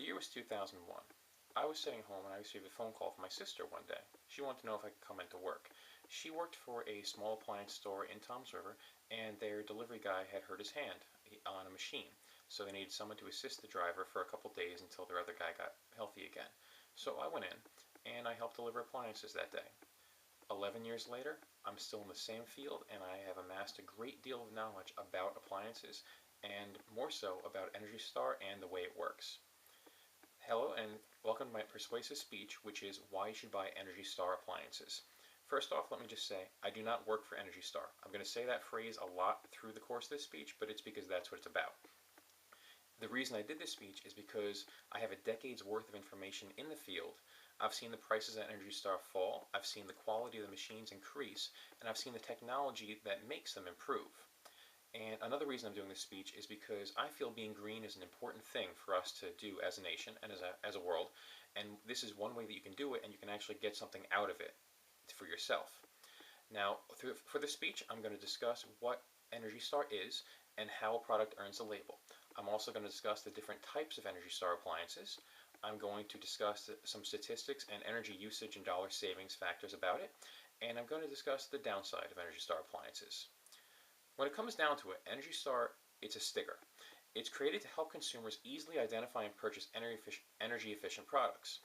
The year was 2001. I was sitting home and I received a phone call from my sister one day. She wanted to know if I could come into work. She worked for a small appliance store in Toms River, and their delivery guy had hurt his hand on a machine, so they needed someone to assist the driver for a couple days until their other guy got healthy again. So I went in, and I helped deliver appliances that day. 11 years later, I'm still in the same field, and I have amassed a great deal of knowledge about appliances, and more so about Energy Star and the way it works. Hello and welcome to my persuasive speech, which is why you should buy Energy Star appliances. First off, let me just say, I do not work for Energy Star. I'm going to say that phrase a lot through the course of this speech, but it's because that's what it's about. The reason I did this speech is because I have a decade's worth of information in the field. I've seen the prices at Energy Star fall, I've seen the quality of the machines increase, and I've seen the technology that makes them improve. And another reason I'm doing this speech is because I feel being green is an important thing for us to do as a nation and as a world, and this is one way that you can do it, and you can actually get something out of it for yourself. Now, for this speech, I'm going to discuss what Energy Star is and how a product earns a label. I'm also going to discuss the different types of Energy Star appliances. I'm going to discuss some statistics and energy usage and dollar savings factors about it, and I'm going to discuss the downside of Energy Star appliances. When it comes down to it, Energy Star, it's a sticker. It's created to help consumers easily identify and purchase energy-efficient products.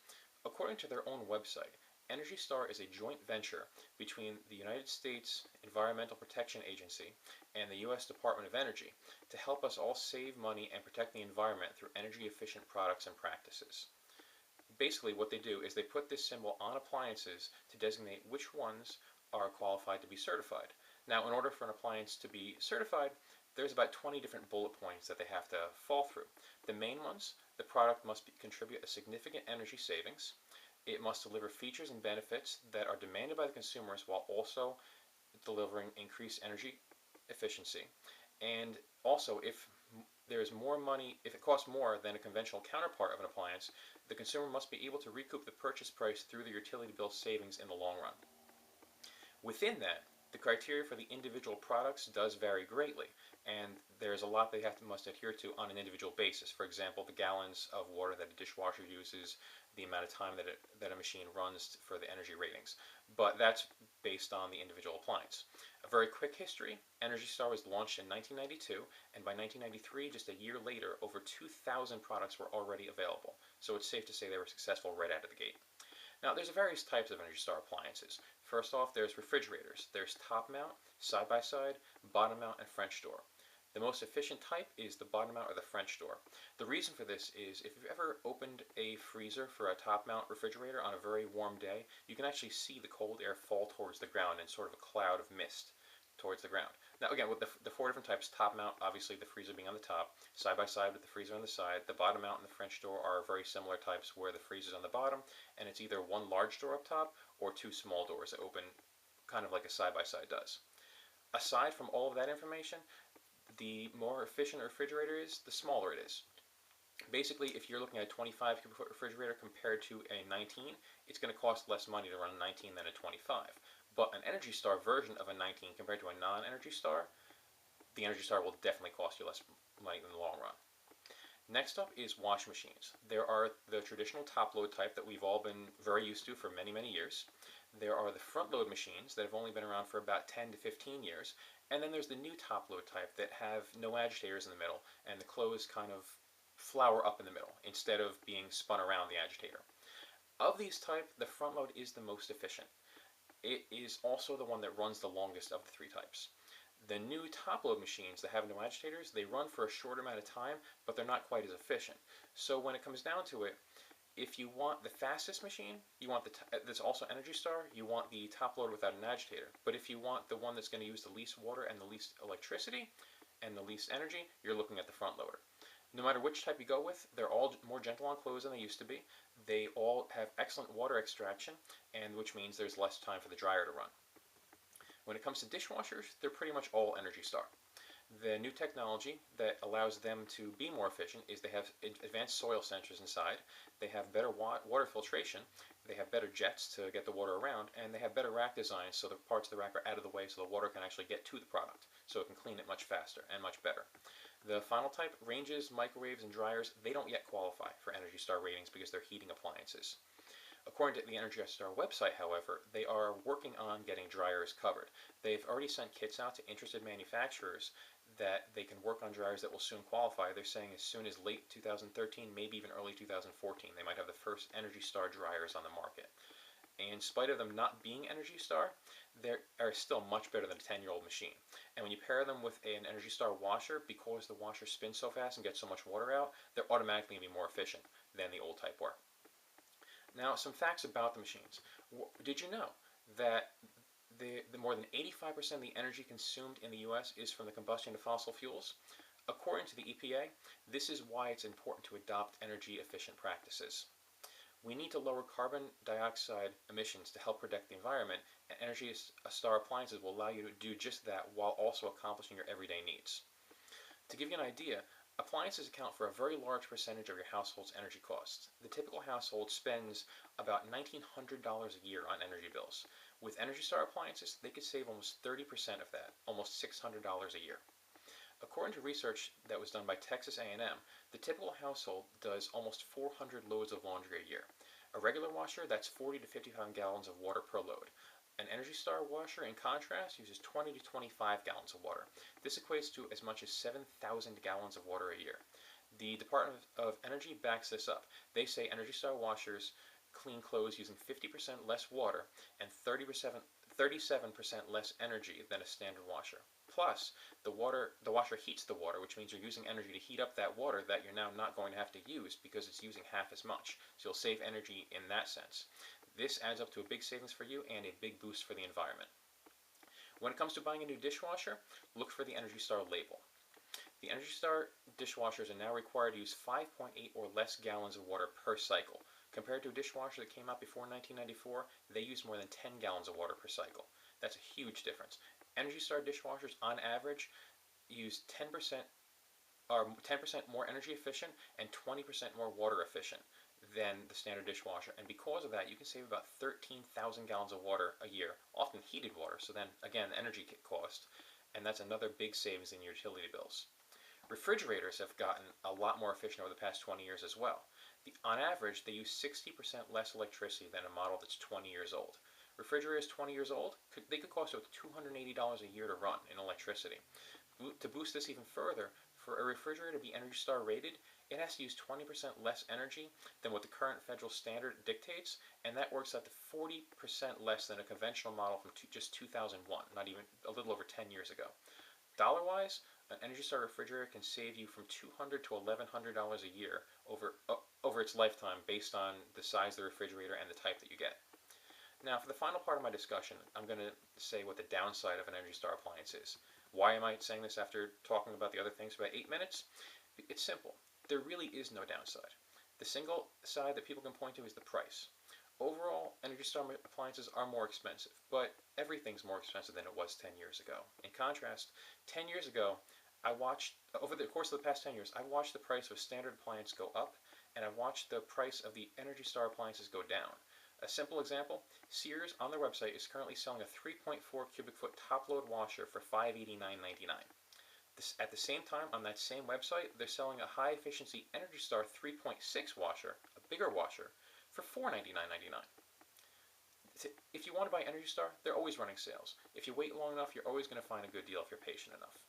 According to their own website, Energy Star is a joint venture between the United States Environmental Protection Agency and the U.S. Department of Energy to help us all save money and protect the environment through energy-efficient products and practices. Basically, what they do is they put this symbol on appliances to designate which ones are qualified to be certified. Now, in order for an appliance to be certified, there's about 20 different bullet points that they have to fall through. The main ones: the product must contribute a significant energy savings. It must deliver features and benefits that are demanded by the consumers while also delivering increased energy efficiency. And also, if there's more money, if it costs more than a conventional counterpart of an appliance, the consumer must be able to recoup the purchase price through the utility bill savings in the long run. Within that, the criteria for the individual products does vary greatly, and there's a lot they must adhere to on an individual basis. For example, the gallons of water that a dishwasher uses, the amount of time that a machine runs for the energy ratings. But that's based on the individual appliance. A very quick history: Energy Star was launched in 1992, and by 1993, just a year later, over 2,000 products were already available. So it's safe to say they were successful right out of the gate. Now, there's various types of Energy Star appliances. First off, there's refrigerators. There's top mount, side by side, bottom mount, and French door. The most efficient type is the bottom mount or the French door. The reason for this is if you've ever opened a freezer for a top mount refrigerator on a very warm day, you can actually see the cold air fall towards the ground in sort of a cloud of mist towards the ground. Now again, with the four different types: top mount, obviously the freezer being on the top, side by side with the freezer on the side. The bottom mount and the French door are very similar types where the freezer's on the bottom, and it's either one large door up top or two small doors that open kind of like a side by side does. Aside from all of that information, the more efficient a refrigerator is, the smaller it is. Basically, if you're looking at a 25 cubic foot refrigerator compared to a 19, it's going to cost less money to run a 19 than a 25. But an Energy Star version of a 19 compared to a non-Energy Star, the Energy Star will definitely cost you less money in the long run. Next up is wash machines. There are the traditional top load type that we've all been very used to for many, many years. There are the front load machines that have only been around for about 10 to 15 years. And then there's the new top load type that have no agitators in the middle, and the clothes kind of flower up in the middle instead of being spun around the agitator. Of these types, the front load is the most efficient. It is also the one that runs the longest of the three types. The new top load machines that have no agitators, they run for a short amount of time, but they're not quite as efficient. So when it comes down to it, if you want the fastest machine, you want that's also Energy Star, you want the top loader without an agitator. But if you want the one that's going to use the least water and the least electricity and the least energy, you're looking at the front loader. No matter which type you go with, they're all more gentle on clothes than they used to be. They all have excellent water extraction, and which means there's less time for the dryer to run. When it comes to dishwashers, they're pretty much all Energy Star. The new technology that allows them to be more efficient is they have advanced soil sensors inside, they have better water filtration, they have better jets to get the water around, and they have better rack designs so the parts of the rack are out of the way so the water can actually get to the product, so it can clean it much faster and much better. The final type, ranges, microwaves, and dryers, they don't yet qualify for Energy Star ratings because they're heating appliances. According to the Energy Star website, however, they are working on getting dryers covered. They've already sent kits out to interested manufacturers that they can work on dryers that will soon qualify. They're saying as soon as late 2013, maybe even early 2014, they might have the first Energy Star dryers on the market. And in spite of them not being Energy Star, they are still much better than a 10-year-old machine. And when you pair them with an Energy Star washer, because the washer spins so fast and gets so much water out, they're automatically going to be more efficient than the old type were. Now, some facts about the machines. Did you know that the more than 85% of the energy consumed in the U.S. is from the combustion of fossil fuels? According to the EPA, this is why it's important to adopt energy-efficient practices. We need to lower carbon dioxide emissions to help protect the environment, and Energy Star appliances will allow you to do just that while also accomplishing your everyday needs. To give you an idea, appliances account for a very large percentage of your household's energy costs. The typical household spends about $1,900 a year on energy bills. With Energy Star appliances, they could save almost 30% of that, almost $600 a year. According to research that was done by Texas A&M, the typical household does almost 400 loads of laundry a year. A regular washer, that's 40 to 55 gallons of water per load. An Energy Star washer, in contrast, uses 20 to 25 gallons of water. This equates to as much as 7,000 gallons of water a year. The Department of Energy backs this up. They say Energy Star washers clean clothes using 50% less water and 37% less energy than a standard washer. Plus, the washer heats the water, which means you're using energy to heat up that water that you're now not going to have to use because it's using half as much. So you'll save energy in that sense. This adds up to a big savings for you and a big boost for the environment. When it comes to buying a new dishwasher, look for the Energy Star label. The Energy Star dishwashers are now required to use 5.8 or less gallons of water per cycle. Compared to a dishwasher that came out before 1994, they use more than 10 gallons of water per cycle. That's a huge difference. Energy Star dishwashers, on average, use 10% more energy efficient and 20% more water efficient than the standard dishwasher. And because of that, you can save about 13,000 gallons of water a year, often heated water. So then, again, energy cost, and that's another big savings in your utility bills. Refrigerators have gotten a lot more efficient over the past 20 years as well. On average, they use 60% less electricity than a model that's 20 years old. Refrigerators 20 years old, they could cost up to $280 a year to run in electricity. To boost this even further, for a refrigerator to be Energy Star rated, it has to use 20% less energy than what the current federal standard dictates, and that works out to 40% less than a conventional model from just 2001, not even a little over 10 years ago. Dollar-wise, an Energy Star refrigerator can save you from $200 to $1,100 a year over its lifetime based on the size of the refrigerator and the type that you get. Now, for the final part of my discussion, I'm going to say what the downside of an Energy Star appliance is. Why am I saying this after talking about the other things for about 8 minutes? It's simple. There really is no downside. The single side that people can point to is the price. Overall, Energy Star appliances are more expensive, but everything's more expensive than it was 10 years ago. In contrast, 10 years ago, over the course of the past 10 years, I watched the price of a standard appliance go up, and I watched the price of the Energy Star appliances go down. A simple example, Sears on their website is currently selling a 3.4 cubic foot top-load washer for $589.99. At the same time, on that same website, they're selling a high-efficiency Energy Star 3.6 washer, a bigger washer, for $499.99. If you want to buy Energy Star, they're always running sales. If you wait long enough, you're always going to find a good deal if you're patient enough.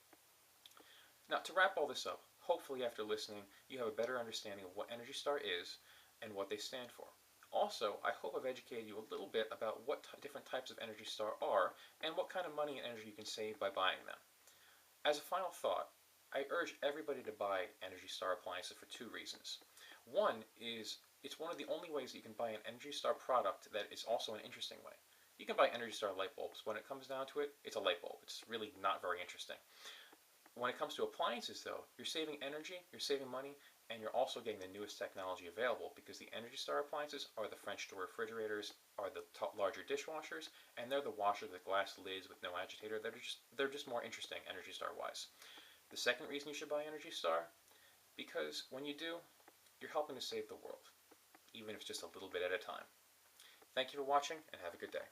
Now, to wrap all this up, hopefully after listening, you have a better understanding of what Energy Star is and what they stand for. Also, I hope I've educated you a little bit about what different types of Energy Star are and what kind of money and energy you can save by buying them. As a final thought, I urge everybody to buy Energy Star appliances for 2 reasons. One is it's one of the only ways that you can buy an Energy Star product that is also an interesting way. You can buy Energy Star light bulbs. When it comes down to it, it's a light bulb. It's really not very interesting. When it comes to appliances, though, you're saving energy, you're saving money, and you're also getting the newest technology available because the Energy Star appliances are the French door refrigerators, are the larger dishwashers, and they're the washers with glass lids with no agitator. They're just more interesting Energy Star-wise. The second reason you should buy Energy Star, because when you do, you're helping to save the world, even if it's just a little bit at a time. Thank you for watching, and have a good day.